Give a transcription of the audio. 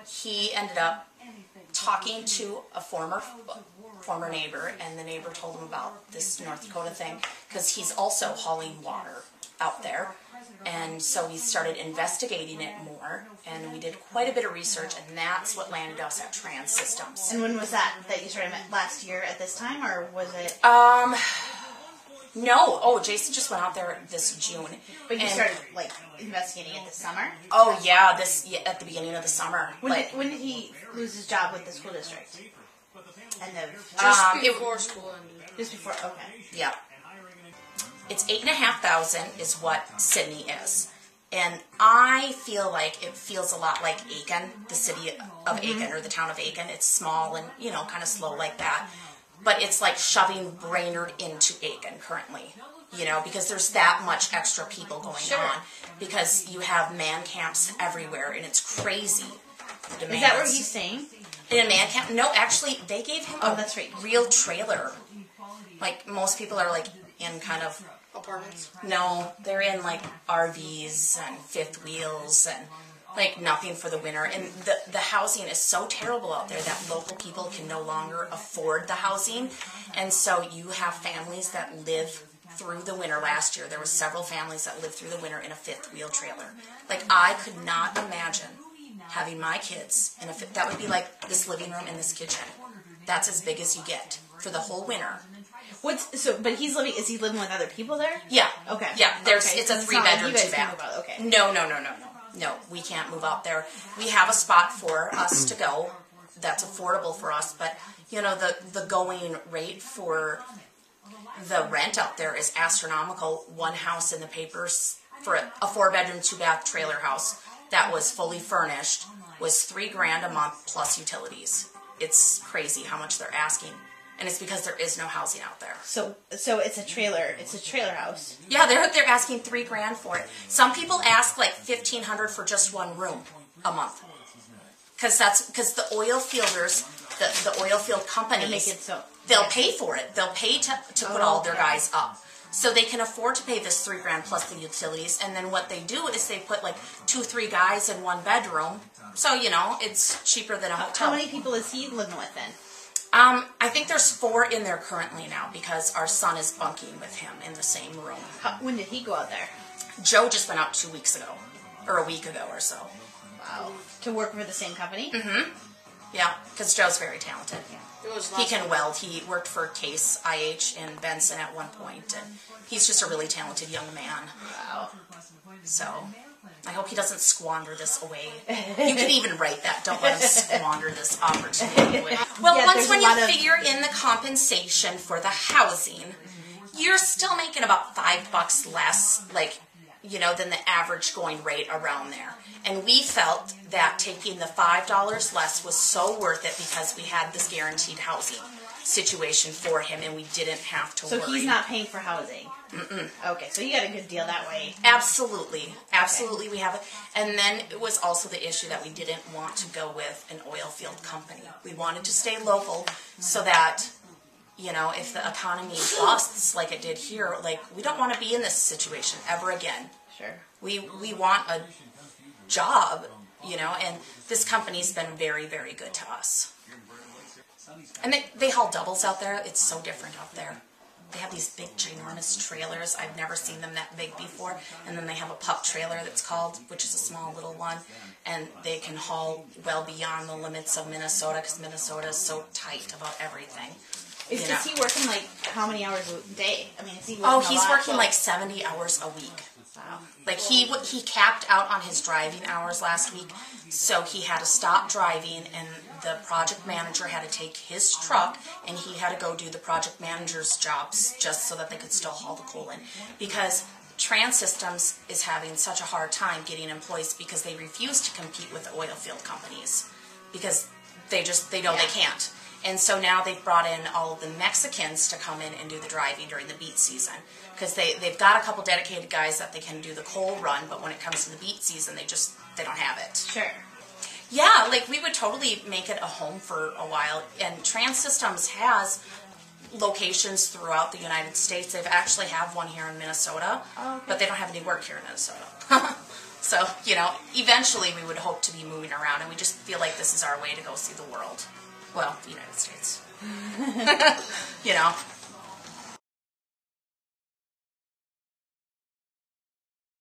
he ended up talking to a former neighbor, and the neighbor told him about this North Dakota thing, because he's also hauling water out there. And so we started investigating it more, and we did quite a bit of research, and that's what landed us at Trans Systems. And when was that you started last year at this time, or was it? No. Oh, Jason just went out there this June. But you started like investigating it this summer? Oh yeah, at the beginning of the summer. When did he lose his job with the school district? Just before school ended. Just before. Okay. Yeah. It's $8,500 is what Sydney is. And I feel like it feels a lot like Aiken, the city of Aiken, or the town of Aiken. It's small and, kind of slow like that. But it's like shoving Brainerd into Aiken currently, because there's that much extra people going on. Because you have man camps everywhere, and it's crazy. Is that where he's staying? In a man camp? No, actually, they gave him that's right. real trailer. Like, most people are, like, in kind of... Apartments? No, they're in, like, RVs and fifth wheels and, like, nothing for the winter. And the housing is so terrible out there that local people can no longer afford the housing. And so you have families that live through the winter. Last year, there were several families that lived through the winter in a fifth wheel trailer. Like, I could not imagine having my kids in that would be like this living room and this kitchen. That's as big as you get for the whole winter. But is he living with other people there? Yeah. Okay. Yeah, it's a 3-bedroom, 2-bath. Okay. No, we can't move out there. We have a spot for us to go that's affordable for us, but the going rate for the rent out there is astronomical. One house in the papers for a 4-bedroom, 2-bath trailer house that was fully furnished was $3,000 a month plus utilities. It's crazy how much they're asking. And it's because there is no housing out there. So it's a trailer. It's a trailer house. Yeah, they're asking $3,000 for it. Some people ask like $1,500 for just one room a month. Because the oil fielders, the oil field companies, they'll pay for it. They'll pay to put all their guys up. So they can afford to pay this $3,000 plus the utilities. And then what they do is they put like 2-3 guys in one bedroom. So it's cheaper than a hotel. How many people is he living with then? I think there's 4 in there currently now because our son is bunking with him in the same room. When did he go out there? Joe just went out 2 weeks ago, or a week ago or so. Wow. To work for the same company? Mm-hmm. Yeah, because Joe's very talented. Yeah. He can weld. He worked for Case IH in Benson at one point, and he's just a really talented young man. Wow. So I hope he doesn't squander this away. You can even write that. Don't let him squander this opportunity away. Well, when you figure in the compensation for the housing, you're still making about $5 less, than the average going rate around there. And we felt that taking the $5 less was so worth it because we had this guaranteed housing situation for him, and we didn't have to worry. So he's not paying for housing? Mm-mm. Okay, so you got a good deal that way. Absolutely. Absolutely, we have it. And then it was also the issue that we didn't want to go with an oil field company. We wanted to stay local so that, if the economy busts like it did here, we don't want to be in this situation ever again. Sure. We want a job, and this company's been very, very good to us. And they haul doubles out there. It's so different out there. They have these big, ginormous trailers. I've never seen them that big before. And then they have a pup trailer that's called, which is a small little one. And they can haul well beyond the limits of Minnesota because Minnesota is so tight about everything. Is he working how many hours a day? I mean, is he working he's working 70 hours a week. Wow. He capped out on his driving hours last week, so he had to stop driving, and the project manager had to take his truck, and he had to go do the project manager's jobs just so that they could still haul the coal in. Because Trans Systems is having such a hard time getting employees because they refuse to compete with the oil field companies because they know they can't. And so now they've brought in all of the Mexicans to come in and do the driving during the beet season. Because they've got a couple dedicated guys that they can do the coal run, but when it comes to the beet season, they don't have it. Sure. Yeah, we would totally make it a home for a while. And Trans Systems has locations throughout the United States. They've actually have one here in Minnesota, but they don't have any work here in Minnesota. So, you know, eventually we would hope to be moving around, and we just feel like this is our way to go see the world. Well, the United States. You know,